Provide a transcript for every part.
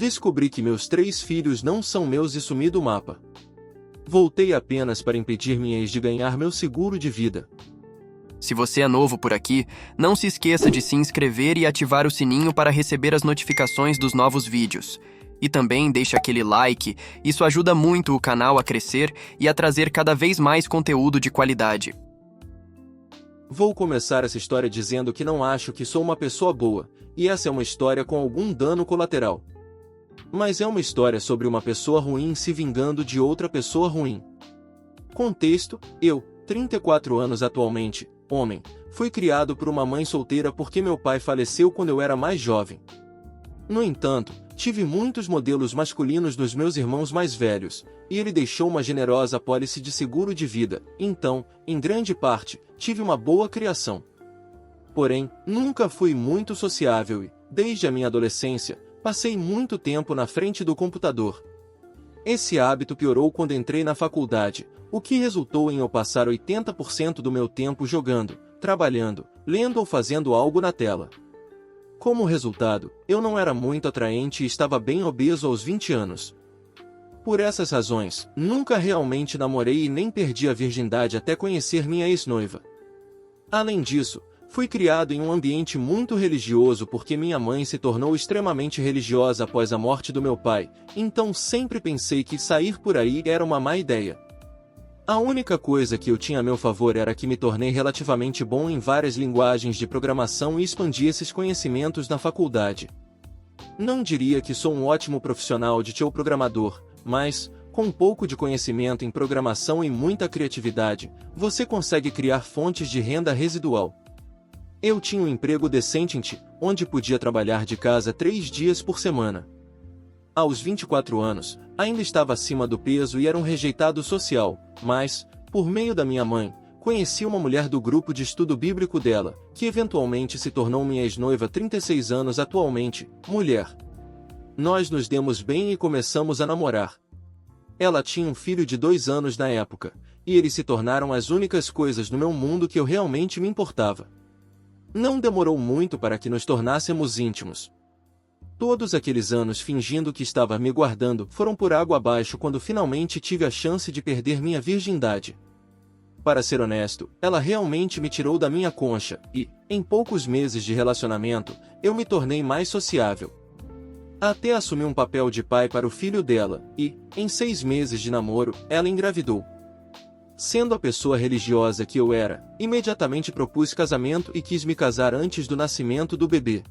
Descobri que meus 3 filhos não são meus e sumi do mapa. Voltei apenas para impedir minha ex de ganhar meu seguro de vida. Se você é novo por aqui, não se esqueça de se inscrever e ativar o sininho para receber as notificações dos novos vídeos. E também deixe aquele like, isso ajuda muito o canal a crescer e a trazer cada vez mais conteúdo de qualidade. Vou começar essa história dizendo que não acho que sou uma pessoa boa, e essa é uma história com algum dano colateral. Mas é uma história sobre uma pessoa ruim se vingando de outra pessoa ruim. Contexto: eu, 34 anos atualmente, homem, fui criado por uma mãe solteira porque meu pai faleceu quando eu era mais jovem. No entanto, tive muitos modelos masculinos dos meus irmãos mais velhos, e ele deixou uma generosa apólice de seguro de vida, então, em grande parte, tive uma boa criação. Porém, nunca fui muito sociável e, desde a minha adolescência, passei muito tempo na frente do computador. Esse hábito piorou quando entrei na faculdade, o que resultou em eu passar 80% do meu tempo jogando, trabalhando, lendo ou fazendo algo na tela. Como resultado, eu não era muito atraente e estava bem obeso aos 20 anos. Por essas razões, nunca realmente namorei e nem perdi a virgindade até conhecer minha ex-noiva. Além disso, fui criado em um ambiente muito religioso porque minha mãe se tornou extremamente religiosa após a morte do meu pai, então sempre pensei que sair por aí era uma má ideia. A única coisa que eu tinha a meu favor era que me tornei relativamente bom em várias linguagens de programação e expandi esses conhecimentos na faculdade. Não diria que sou um ótimo profissional de programador, mas, com um pouco de conhecimento em programação e muita criatividade, você consegue criar fontes de renda residual. Eu tinha um emprego decente onde podia trabalhar de casa 3 dias por semana. Aos 24 anos, ainda estava acima do peso e era um rejeitado social, mas, por meio da minha mãe, conheci uma mulher do grupo de estudo bíblico dela, que eventualmente se tornou minha ex-noiva 36 anos atualmente, mulher. Nós nos demos bem e começamos a namorar. Ela tinha um filho de 2 anos na época, e eles se tornaram as únicas coisas no meu mundo que eu realmente me importava. Não demorou muito para que nos tornássemos íntimos. Todos aqueles anos fingindo que estava me guardando foram por água abaixo quando finalmente tive a chance de perder minha virgindade. Para ser honesto, ela realmente me tirou da minha concha, e, em poucos meses de relacionamento, eu me tornei mais sociável. Até assumi um papel de pai para o filho dela, e, em 6 meses de namoro, ela engravidou. Sendo a pessoa religiosa que eu era, imediatamente propus casamento e quis me casar antes do nascimento do bebê.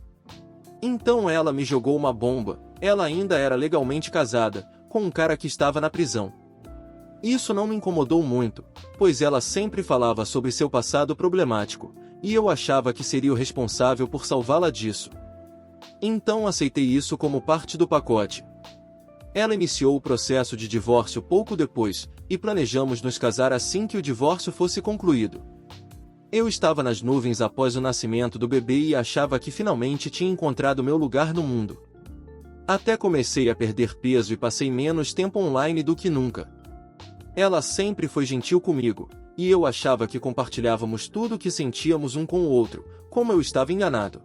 Então ela me jogou uma bomba, ela ainda era legalmente casada, com um cara que estava na prisão. Isso não me incomodou muito, pois ela sempre falava sobre seu passado problemático, e eu achava que seria o responsável por salvá-la disso. Então aceitei isso como parte do pacote. Ela iniciou o processo de divórcio pouco depois, e planejamos nos casar assim que o divórcio fosse concluído. Eu estava nas nuvens após o nascimento do bebê e achava que finalmente tinha encontrado meu lugar no mundo. Até comecei a perder peso e passei menos tempo online do que nunca. Ela sempre foi gentil comigo, e eu achava que compartilhávamos tudo o que sentíamos um com o outro, como eu estava enganado.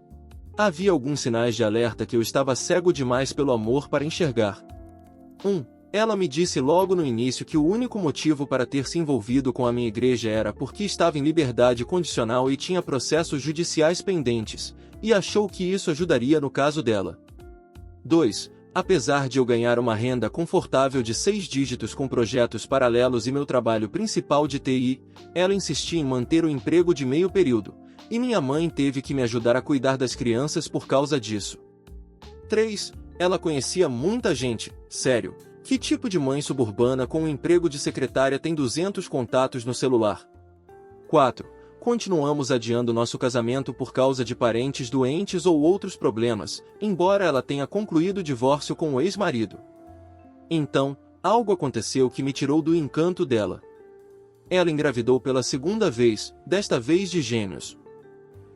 Havia alguns sinais de alerta que eu estava cego demais pelo amor para enxergar. Ela me disse logo no início que o único motivo para ter se envolvido com a minha igreja era porque estava em liberdade condicional e tinha processos judiciais pendentes, e achou que isso ajudaria no caso dela. 2. Apesar de eu ganhar uma renda confortável de 6 dígitos com projetos paralelos e meu trabalho principal de TI, ela insistia em manter o emprego de meio período, e minha mãe teve que me ajudar a cuidar das crianças por causa disso. 3. Ela conhecia muita gente, sério. Que tipo de mãe suburbana com um emprego de secretária tem 200 contatos no celular? 4. Continuamos adiando nosso casamento por causa de parentes doentes ou outros problemas, embora ela tenha concluído o divórcio com o ex-marido. Então, algo aconteceu que me tirou do encanto dela. Ela engravidou pela 2ª vez, desta vez de gêmeos.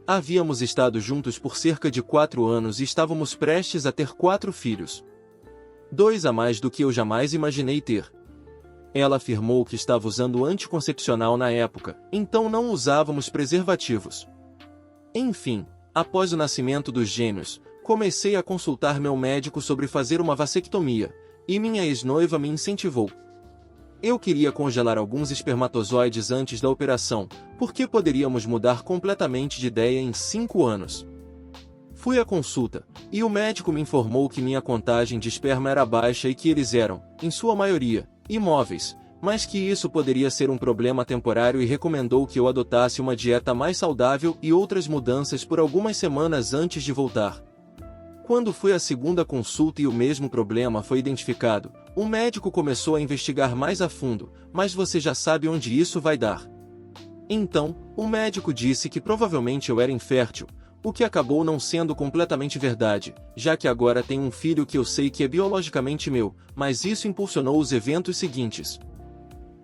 Havíamos estado juntos por cerca de 4 anos e estávamos prestes a ter 4 filhos. 2 a mais do que eu jamais imaginei ter. Ela afirmou que estava usando anticoncepcional na época, então não usávamos preservativos. Enfim, após o nascimento dos gêmeos, Comecei a consultar meu médico sobre fazer uma vasectomia, e minha ex-noiva me incentivou. Eu queria congelar alguns espermatozoides antes da operação, porque poderíamos mudar completamente de ideia em 5 anos. Fui à consulta, e o médico me informou que minha contagem de esperma era baixa e que eles eram, em sua maioria, imóveis, mas que isso poderia ser um problema temporário e recomendou que eu adotasse uma dieta mais saudável e outras mudanças por algumas semanas antes de voltar. Quando fui à segunda consulta e o mesmo problema foi identificado, o médico começou a investigar mais a fundo, mas você já sabe onde isso vai dar. Então, o médico disse que provavelmente eu era infértil, o que acabou não sendo completamente verdade, já que agora tenho um filho que eu sei que é biologicamente meu, mas isso impulsionou os eventos seguintes.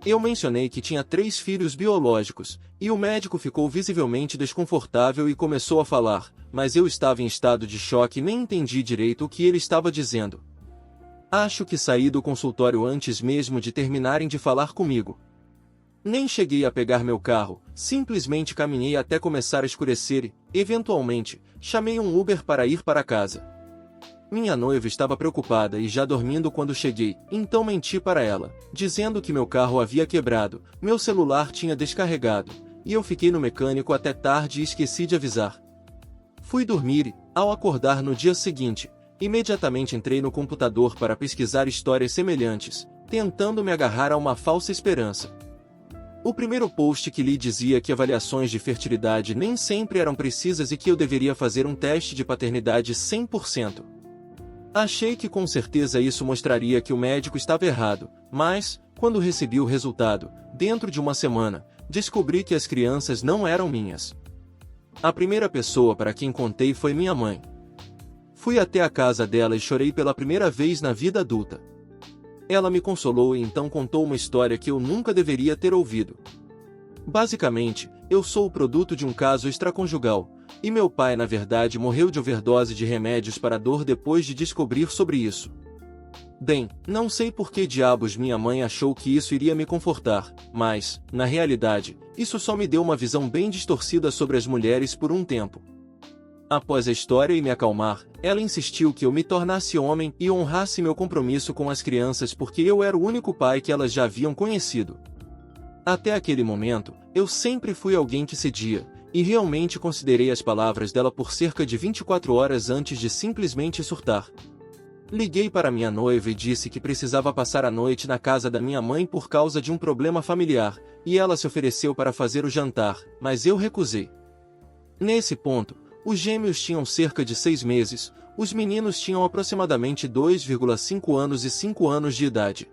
Eu mencionei que tinha 3 filhos biológicos, e o médico ficou visivelmente desconfortável e começou a falar, mas eu estava em estado de choque e nem entendi direito o que ele estava dizendo. Acho que saí do consultório antes mesmo de terminarem de falar comigo. Nem cheguei a pegar meu carro, simplesmente caminhei até começar a escurecer e, eventualmente, chamei um Uber para ir para casa. Minha noiva estava preocupada e já dormindo quando cheguei, então menti para ela, dizendo que meu carro havia quebrado, meu celular tinha descarregado, e eu fiquei no mecânico até tarde e esqueci de avisar. Fui dormir e, ao acordar no dia seguinte, imediatamente entrei no computador para pesquisar histórias semelhantes, tentando me agarrar a uma falsa esperança. O primeiro post que li dizia que avaliações de fertilidade nem sempre eram precisas e que eu deveria fazer um teste de paternidade 100%. Achei que com certeza isso mostraria que o médico estava errado, mas, quando recebi o resultado, dentro de uma semana, descobri que as crianças não eram minhas. A primeira pessoa para quem contei foi minha mãe. Fui até a casa dela e chorei pela primeira vez na vida adulta. Ela me consolou e então contou uma história que eu nunca deveria ter ouvido. Basicamente, eu sou o produto de um caso extraconjugal, e meu pai na verdade morreu de overdose de remédios para dor depois de descobrir sobre isso. Bem, não sei por que diabos minha mãe achou que isso iria me confortar, mas, na realidade, isso só me deu uma visão bem distorcida sobre as mulheres por um tempo. Após a história e me acalmar, ela insistiu que eu me tornasse homem e honrasse meu compromisso com as crianças porque eu era o único pai que elas já haviam conhecido. Até aquele momento, eu sempre fui alguém que cedia, e realmente considerei as palavras dela por cerca de 24 horas antes de simplesmente surtar. Liguei para minha noiva e disse que precisava passar a noite na casa da minha mãe por causa de um problema familiar, e ela se ofereceu para fazer o jantar, mas eu recusei. Nesse ponto, os gêmeos tinham cerca de 6 meses, os meninos tinham aproximadamente 2,5 anos e 5 anos de idade.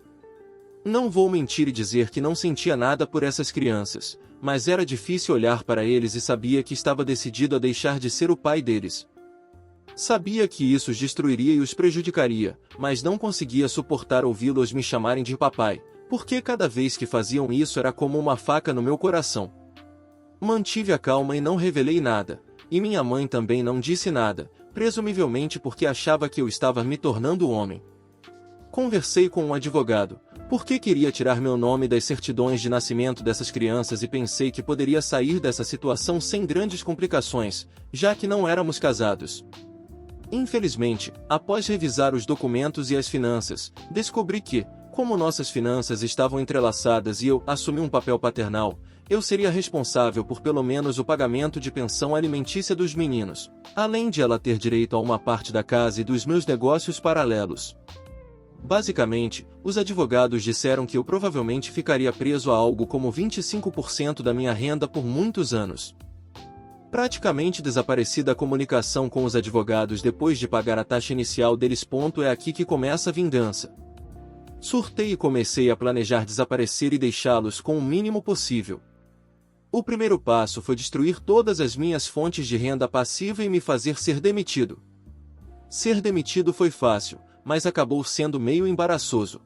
Não vou mentir e dizer que não sentia nada por essas crianças, mas era difícil olhar para eles e sabia que estava decidido a deixar de ser o pai deles. Sabia que isso os destruiria e os prejudicaria, mas não conseguia suportar ouvi-los me chamarem de papai, porque cada vez que faziam isso era como uma faca no meu coração. Mantive a calma e não revelei nada. E minha mãe também não disse nada, presumivelmente porque achava que eu estava me tornando homem. Conversei com um advogado, porque queria tirar meu nome das certidões de nascimento dessas crianças e pensei que poderia sair dessa situação sem grandes complicações, já que não éramos casados. Infelizmente, após revisar os documentos e as finanças, descobri que, como nossas finanças estavam entrelaçadas e eu assumi um papel paternal, eu seria responsável por pelo menos o pagamento de pensão alimentícia dos meninos, além de ela ter direito a uma parte da casa e dos meus negócios paralelos. Basicamente, os advogados disseram que eu provavelmente ficaria preso a algo como 25% da minha renda por muitos anos. Praticamente desapareci da comunicação com os advogados depois de pagar a taxa inicial deles. É aqui que começa a vingança. Surtei e comecei a planejar desaparecer e deixá-los com o mínimo possível. O primeiro passo foi destruir todas as minhas fontes de renda passiva e me fazer ser demitido. Ser demitido foi fácil, mas acabou sendo meio embaraçoso.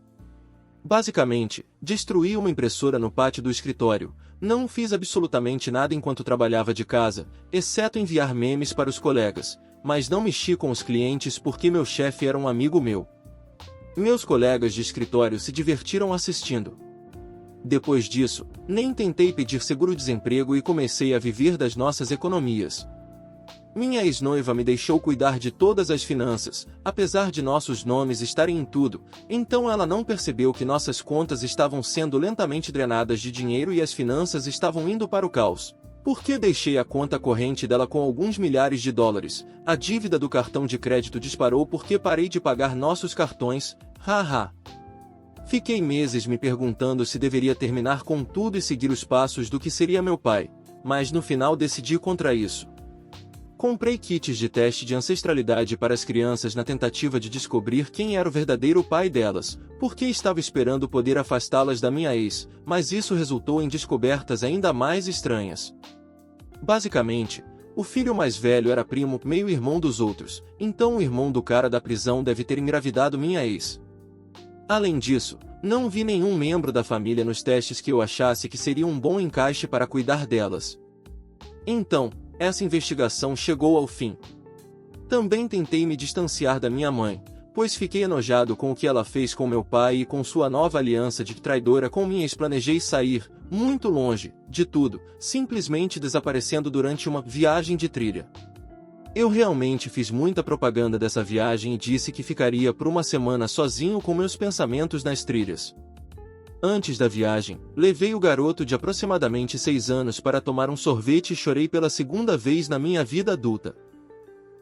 Basicamente, destruí uma impressora no pátio do escritório, não fiz absolutamente nada enquanto trabalhava de casa, exceto enviar memes para os colegas, mas não mexi com os clientes porque meu chefe era um amigo meu. Meus colegas de escritório se divertiram assistindo. Depois disso, nem tentei pedir seguro-desemprego e comecei a viver das nossas economias. Minha ex-noiva me deixou cuidar de todas as finanças, apesar de nossos nomes estarem em tudo, então ela não percebeu que nossas contas estavam sendo lentamente drenadas de dinheiro e as finanças estavam indo para o caos. Porque deixei a conta corrente dela com alguns milhares de dólares, a dívida do cartão de crédito disparou porque parei de pagar nossos cartões, haha. Fiquei meses me perguntando se deveria terminar com tudo e seguir os passos do que seria meu pai, mas no final decidi contra isso. Comprei kits de teste de ancestralidade para as crianças na tentativa de descobrir quem era o verdadeiro pai delas, porque estava esperando poder afastá-las da minha ex, mas isso resultou em descobertas ainda mais estranhas. Basicamente, o filho mais velho era primo meio-irmão dos outros, então o irmão do cara da prisão deve ter engravidado minha ex. Além disso, não vi nenhum membro da família nos testes que eu achasse que seria um bom encaixe para cuidar delas. Então, essa investigação chegou ao fim. Também tentei me distanciar da minha mãe, pois fiquei enojado com o que ela fez com meu pai e com sua nova aliança de traidora com minha ex. Planejei sair, muito longe, de tudo, simplesmente desaparecendo durante uma viagem de trilha. Eu realmente fiz muita propaganda dessa viagem e disse que ficaria por uma semana sozinho com meus pensamentos nas trilhas. Antes da viagem, levei o garoto de aproximadamente 6 anos para tomar um sorvete e chorei pela segunda vez na minha vida adulta.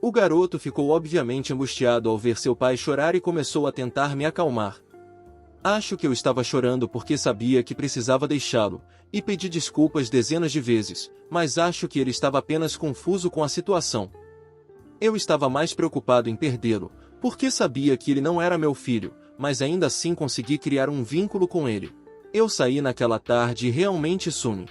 O garoto ficou obviamente angustiado ao ver seu pai chorar e começou a tentar me acalmar. Acho que eu estava chorando porque sabia que precisava deixá-lo, e pedi desculpas dezenas de vezes, mas acho que ele estava apenas confuso com a situação. Eu estava mais preocupado em perdê-lo, porque sabia que ele não era meu filho, mas ainda assim consegui criar um vínculo com ele. Eu saí naquela tarde e realmente sumi.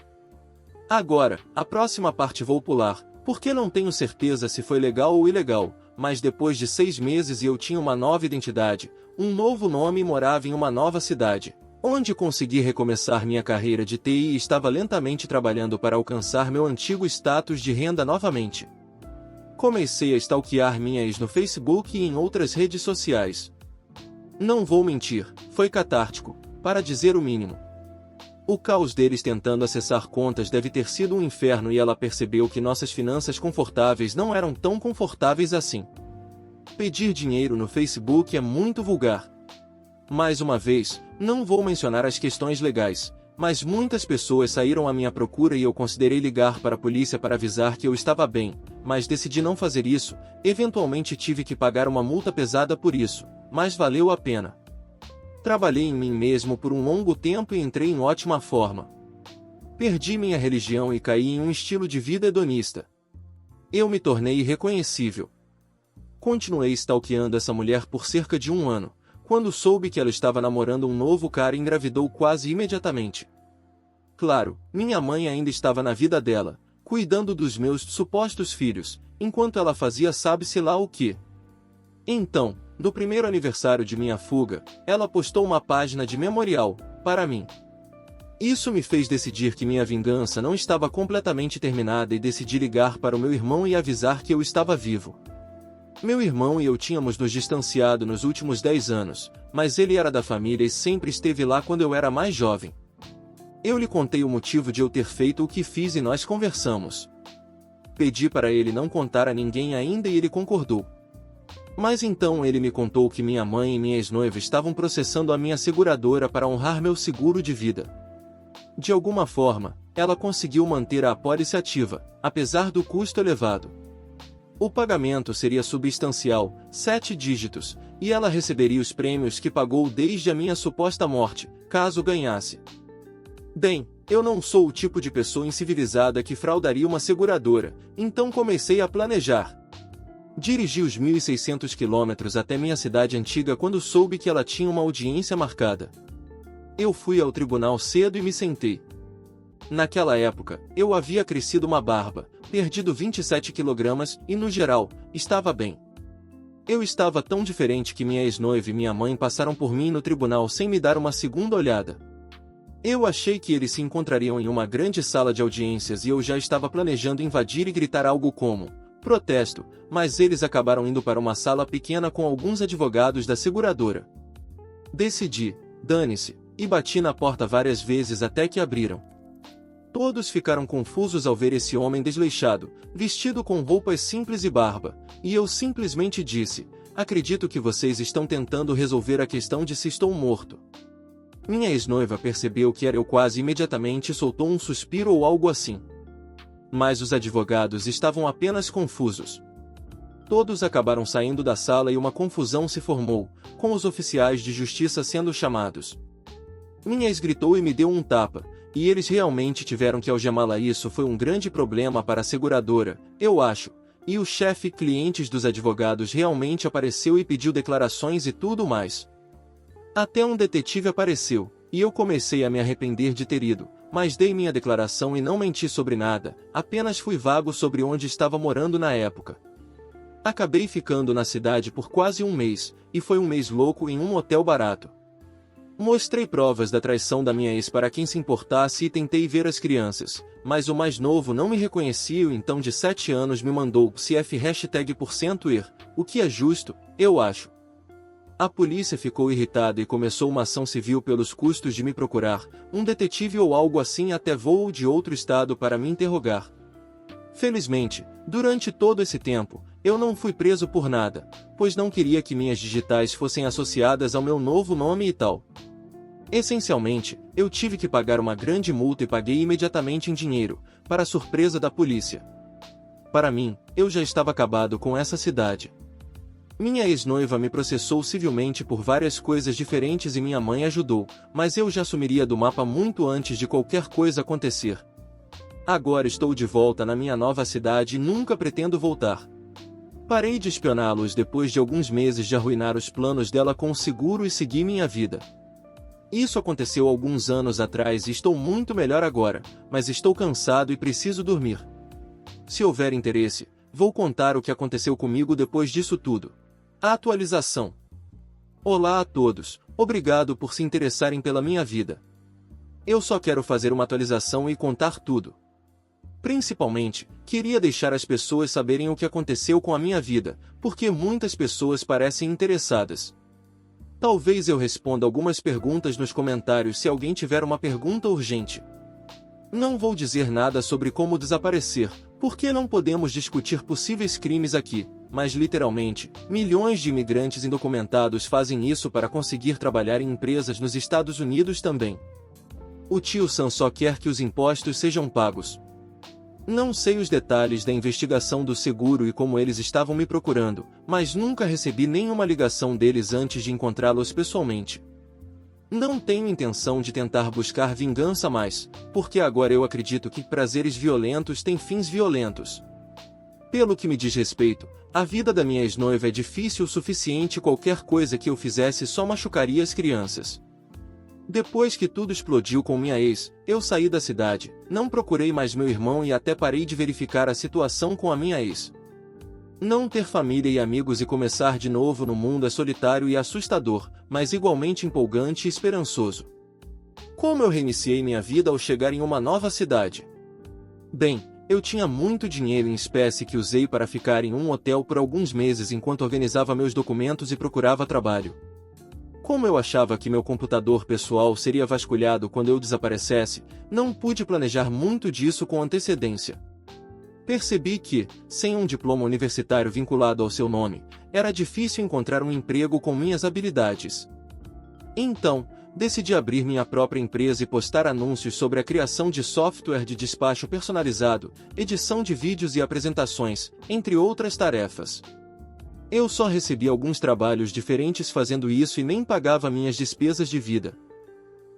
Agora, a próxima parte vou pular, porque não tenho certeza se foi legal ou ilegal, mas depois de 6 meses eu tinha uma nova identidade, um novo nome e morava em uma nova cidade, onde consegui recomeçar minha carreira de TI e estava lentamente trabalhando para alcançar meu antigo status de renda novamente. Comecei a stalkear minha ex no Facebook e em outras redes sociais. Não vou mentir, foi catártico, para dizer o mínimo. O caos deles tentando acessar contas deve ter sido um inferno e ela percebeu que nossas finanças confortáveis não eram tão confortáveis assim. Pedir dinheiro no Facebook é muito vulgar. Mais uma vez, não vou mencionar as questões legais, mas muitas pessoas saíram à minha procura e eu considerei ligar para a polícia para avisar que eu estava bem, mas decidi não fazer isso, eventualmente tive que pagar uma multa pesada por isso, mas valeu a pena. Trabalhei em mim mesmo por um longo tempo e entrei em ótima forma. Perdi minha religião e caí em um estilo de vida hedonista. Eu me tornei irreconhecível. Continuei stalkeando essa mulher por cerca de 1 ano, quando soube que ela estava namorando um novo cara e engravidou quase imediatamente. Claro, minha mãe ainda estava na vida dela, cuidando dos meus supostos filhos, enquanto ela fazia sabe-se lá o que. Então, no primeiro aniversário de minha fuga, ela postou uma página de memorial, para mim. Isso me fez decidir que minha vingança não estava completamente terminada e decidi ligar para o meu irmão e avisar que eu estava vivo. Meu irmão e eu tínhamos nos distanciado nos últimos 10 anos, mas ele era da família e sempre esteve lá quando eu era mais jovem. Eu lhe contei o motivo de eu ter feito o que fiz e nós conversamos. Pedi para ele não contar a ninguém ainda e ele concordou. Mas então ele me contou que minha mãe e minha ex-noiva estavam processando a minha seguradora para honrar meu seguro de vida. De alguma forma, ela conseguiu manter a apólice ativa, apesar do custo elevado. O pagamento seria substancial, 7 dígitos, e ela receberia os prêmios que pagou desde a minha suposta morte, caso ganhasse. Bem, eu não sou o tipo de pessoa incivilizada que fraudaria uma seguradora, então comecei a planejar. Dirigi os 1.600 quilômetros até minha cidade antiga quando soube que ela tinha uma audiência marcada. Eu fui ao tribunal cedo e me sentei. Naquela época, eu havia crescido uma barba, perdido 27 quilogramas e, no geral, estava bem. Eu estava tão diferente que minha ex-noiva e minha mãe passaram por mim no tribunal sem me dar uma segunda olhada. Eu achei que eles se encontrariam em uma grande sala de audiências e eu já estava planejando invadir e gritar algo como protesto, mas eles acabaram indo para uma sala pequena com alguns advogados da seguradora. Decidi, dane-se, e bati na porta várias vezes até que abriram. Todos ficaram confusos ao ver esse homem desleixado, vestido com roupas simples e barba, e eu simplesmente disse: acredito que vocês estão tentando resolver a questão de se estou morto. Minha ex-noiva percebeu que era eu quase imediatamente e soltou um suspiro ou algo assim. Mas os advogados estavam apenas confusos. Todos acabaram saindo da sala e uma confusão se formou, com os oficiais de justiça sendo chamados. Minha ex gritou e me deu um tapa, e eles realmente tiveram que algemá-la. Isso foi um grande problema para a seguradora, eu acho, e o chefe clientes dos advogados realmente apareceu e pediu declarações e tudo mais. Até um detetive apareceu, e eu comecei a me arrepender de ter ido, mas dei minha declaração e não menti sobre nada, apenas fui vago sobre onde estava morando na época. Acabei ficando na cidade por quase um mês, e foi um mês louco em um hotel barato. Mostrei provas da traição da minha ex para quem se importasse e tentei ver as crianças, mas o mais novo não me reconhecia e o então de 7 anos me mandou #%ir, o que é justo, eu acho. A polícia ficou irritada e começou uma ação civil pelos custos de me procurar, um detetive ou algo assim até voo de outro estado para me interrogar. Felizmente, durante todo esse tempo, eu não fui preso por nada, pois não queria que minhas digitais fossem associadas ao meu novo nome e tal. Essencialmente, eu tive que pagar uma grande multa e paguei imediatamente em dinheiro, para a surpresa da polícia. Para mim, eu já estava acabado com essa cidade. Minha ex-noiva me processou civilmente por várias coisas diferentes e minha mãe ajudou, mas eu já sumiria do mapa muito antes de qualquer coisa acontecer. Agora estou de volta na minha nova cidade e nunca pretendo voltar. Parei de espioná-los depois de alguns meses de arruinar os planos dela com o seguro e segui minha vida. Isso aconteceu alguns anos atrás e estou muito melhor agora, mas estou cansado e preciso dormir. Se houver interesse, vou contar o que aconteceu comigo depois disso tudo. A atualização. Olá a todos, obrigado por se interessarem pela minha vida. Eu só quero fazer uma atualização e contar tudo. Principalmente, queria deixar as pessoas saberem o que aconteceu com a minha vida, porque muitas pessoas parecem interessadas. Talvez eu responda algumas perguntas nos comentários se alguém tiver uma pergunta urgente. Não vou dizer nada sobre como desaparecer, porque não podemos discutir possíveis crimes aqui, mas literalmente, milhões de imigrantes indocumentados fazem isso para conseguir trabalhar em empresas nos Estados Unidos também. O tio Sam só quer que os impostos sejam pagos. Não sei os detalhes da investigação do seguro e como eles estavam me procurando, mas nunca recebi nenhuma ligação deles antes de encontrá-los pessoalmente. Não tenho intenção de tentar buscar vingança mais, porque agora eu acredito que prazeres violentos têm fins violentos. Pelo que me diz respeito, a vida da minha ex-noiva é difícil o suficiente e qualquer coisa que eu fizesse só machucaria as crianças. Depois que tudo explodiu com minha ex, eu saí da cidade, não procurei mais meu irmão e até parei de verificar a situação com a minha ex. Não ter família e amigos e começar de novo no mundo é solitário e assustador, mas igualmente empolgante e esperançoso. Como eu reiniciei minha vida ao chegar em uma nova cidade? Bem, eu tinha muito dinheiro em espécie que usei para ficar em um hotel por alguns meses enquanto organizava meus documentos e procurava trabalho. Como eu achava que meu computador pessoal seria vasculhado quando eu desaparecesse, não pude planejar muito disso com antecedência. Percebi que, sem um diploma universitário vinculado ao seu nome, era difícil encontrar um emprego com minhas habilidades. Então, decidi abrir minha própria empresa e postar anúncios sobre a criação de software de despacho personalizado, edição de vídeos e apresentações, entre outras tarefas. Eu só recebi alguns trabalhos diferentes fazendo isso e nem pagava minhas despesas de vida.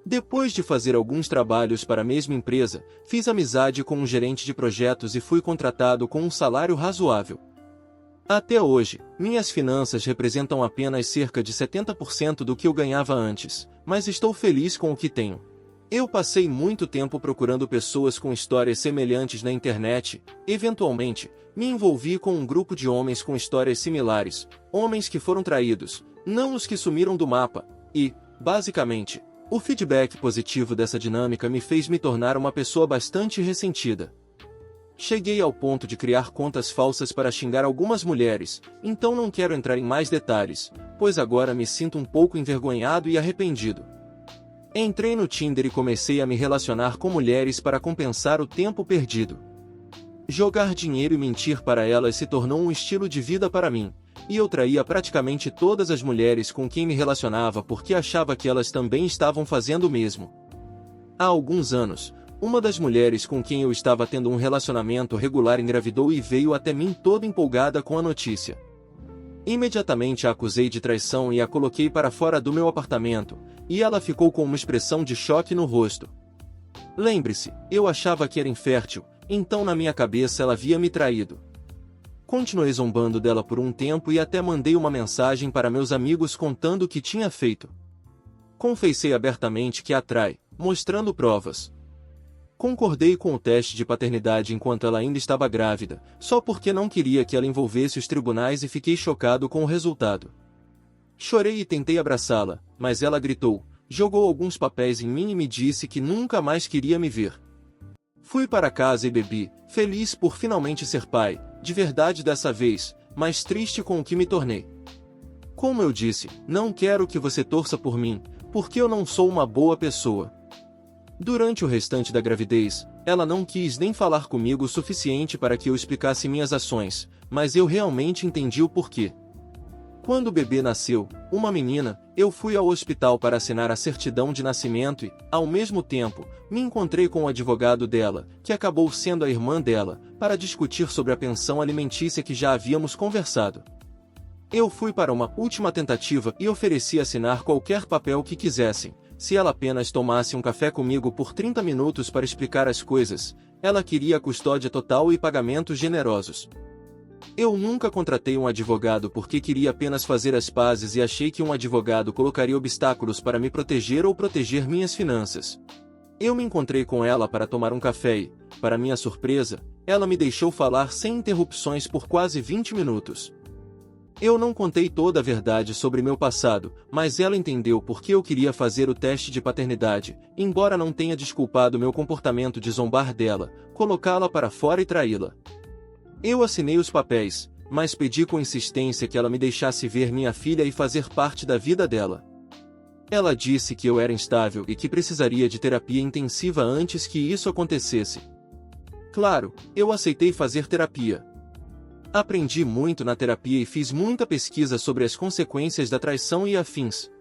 Depois de fazer alguns trabalhos para a mesma empresa, fiz amizade com um gerente de projetos e fui contratado com um salário razoável. Até hoje, minhas finanças representam apenas cerca de 70% do que eu ganhava antes, mas estou feliz com o que tenho. Eu passei muito tempo procurando pessoas com histórias semelhantes na internet, eventualmente, me envolvi com um grupo de homens com histórias similares, homens que foram traídos, não os que sumiram do mapa, e, basicamente, o feedback positivo dessa dinâmica me fez me tornar uma pessoa bastante ressentida. Cheguei ao ponto de criar contas falsas para xingar algumas mulheres, então não quero entrar em mais detalhes, pois agora me sinto um pouco envergonhado e arrependido. Entrei no Tinder e comecei a me relacionar com mulheres para compensar o tempo perdido. Jogar dinheiro e mentir para elas se tornou um estilo de vida para mim, e eu traía praticamente todas as mulheres com quem me relacionava porque achava que elas também estavam fazendo o mesmo. Há alguns anos, uma das mulheres com quem eu estava tendo um relacionamento regular engravidou e veio até mim toda empolgada com a notícia. Imediatamente a acusei de traição e a coloquei para fora do meu apartamento, e ela ficou com uma expressão de choque no rosto. Lembre-se, eu achava que era infértil, então na minha cabeça ela havia me traído. Continuei zombando dela por um tempo e até mandei uma mensagem para meus amigos contando o que tinha feito. Confessei abertamente que a trai, mostrando provas. Concordei com o teste de paternidade enquanto ela ainda estava grávida, só porque não queria que ela envolvesse os tribunais e fiquei chocado com o resultado. Chorei e tentei abraçá-la, mas ela gritou, jogou alguns papéis em mim e me disse que nunca mais queria me ver. Fui para casa e bebi, feliz por finalmente ser pai, de verdade dessa vez, mas triste com o que me tornei. Como eu disse, não quero que você torça por mim, porque eu não sou uma boa pessoa. Durante o restante da gravidez, ela não quis nem falar comigo o suficiente para que eu explicasse minhas ações, mas eu realmente entendi o porquê. Quando o bebê nasceu, uma menina, eu fui ao hospital para assinar a certidão de nascimento e, ao mesmo tempo, me encontrei com o advogado dela, que acabou sendo a irmã dela, para discutir sobre a pensão alimentícia que já havíamos conversado. Eu fui para uma última tentativa e ofereci assinar qualquer papel que quisessem, se ela apenas tomasse um café comigo por 30 minutos para explicar as coisas. Ela queria custódia total e pagamentos generosos. Eu nunca contratei um advogado porque queria apenas fazer as pazes e achei que um advogado colocaria obstáculos para me proteger ou proteger minhas finanças. Eu me encontrei com ela para tomar um café e, para minha surpresa, ela me deixou falar sem interrupções por quase 20 minutos. Eu não contei toda a verdade sobre meu passado, mas ela entendeu por que eu queria fazer o teste de paternidade, embora não tenha desculpado meu comportamento de zombar dela, colocá-la para fora e traí-la. Eu assinei os papéis, mas pedi com insistência que ela me deixasse ver minha filha e fazer parte da vida dela. Ela disse que eu era instável e que precisaria de terapia intensiva antes que isso acontecesse. Claro, eu aceitei fazer terapia. Aprendi muito na terapia e fiz muita pesquisa sobre as consequências da traição e afins.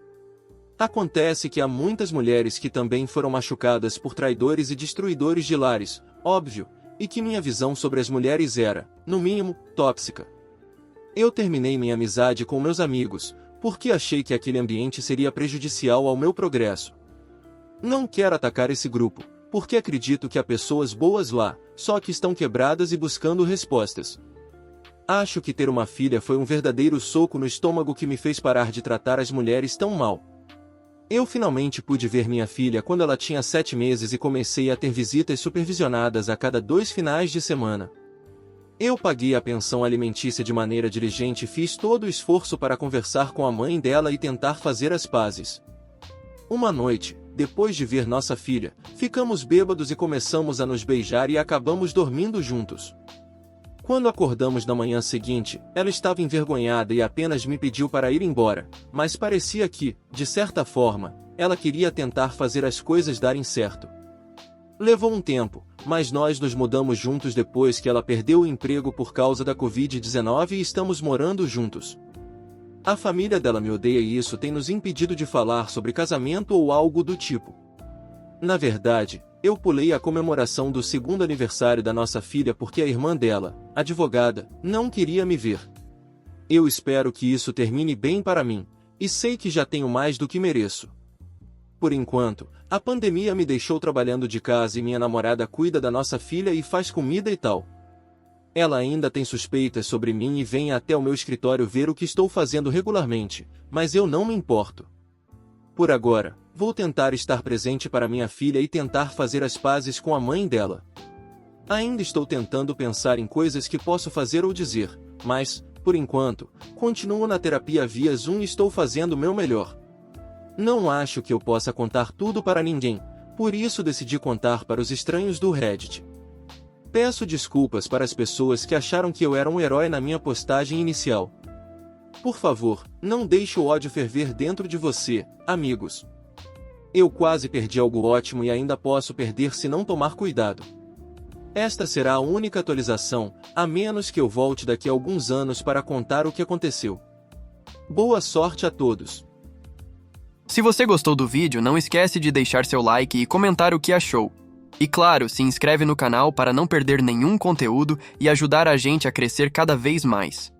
Acontece que há muitas mulheres que também foram machucadas por traidores e destruidores de lares, óbvio, e que minha visão sobre as mulheres era, no mínimo, tóxica. Eu terminei minha amizade com meus amigos, porque achei que aquele ambiente seria prejudicial ao meu progresso. Não quero atacar esse grupo, porque acredito que há pessoas boas lá, só que estão quebradas e buscando respostas. Acho que ter uma filha foi um verdadeiro soco no estômago que me fez parar de tratar as mulheres tão mal. Eu finalmente pude ver minha filha quando ela tinha 7 meses e comecei a ter visitas supervisionadas a cada 2 finais de semana. Eu paguei a pensão alimentícia de maneira diligente e fiz todo o esforço para conversar com a mãe dela e tentar fazer as pazes. Uma noite, depois de ver nossa filha, ficamos bêbados e começamos a nos beijar e acabamos dormindo juntos. Quando acordamos na manhã seguinte, ela estava envergonhada e apenas me pediu para ir embora, mas parecia que, de certa forma, ela queria tentar fazer as coisas darem certo. Levou um tempo, mas nós nos mudamos juntos depois que ela perdeu o emprego por causa da Covid-19 e estamos morando juntos. A família dela me odeia e isso tem nos impedido de falar sobre casamento ou algo do tipo. Na verdade, eu pulei a comemoração do 2º aniversário da nossa filha porque a irmã dela, advogada, não queria me ver. Eu espero que isso termine bem para mim, e sei que já tenho mais do que mereço. Por enquanto, a pandemia me deixou trabalhando de casa e minha namorada cuida da nossa filha e faz comida e tal. Ela ainda tem suspeitas sobre mim e vem até o meu escritório ver o que estou fazendo regularmente, mas eu não me importo. Por agora, vou tentar estar presente para minha filha e tentar fazer as pazes com a mãe dela. Ainda estou tentando pensar em coisas que posso fazer ou dizer, mas, por enquanto, continuo na terapia via Zoom e estou fazendo o meu melhor. Não acho que eu possa contar tudo para ninguém, por isso decidi contar para os estranhos do Reddit. Peço desculpas para as pessoas que acharam que eu era um herói na minha postagem inicial. Por favor, não deixe o ódio ferver dentro de você, amigos. Eu quase perdi algo ótimo e ainda posso perder se não tomar cuidado. Esta será a única atualização, a menos que eu volte daqui a alguns anos para contar o que aconteceu. Boa sorte a todos! Se você gostou do vídeo, não esquece de deixar seu like e comentar o que achou. E claro, se inscreve no canal para não perder nenhum conteúdo e ajudar a gente a crescer cada vez mais.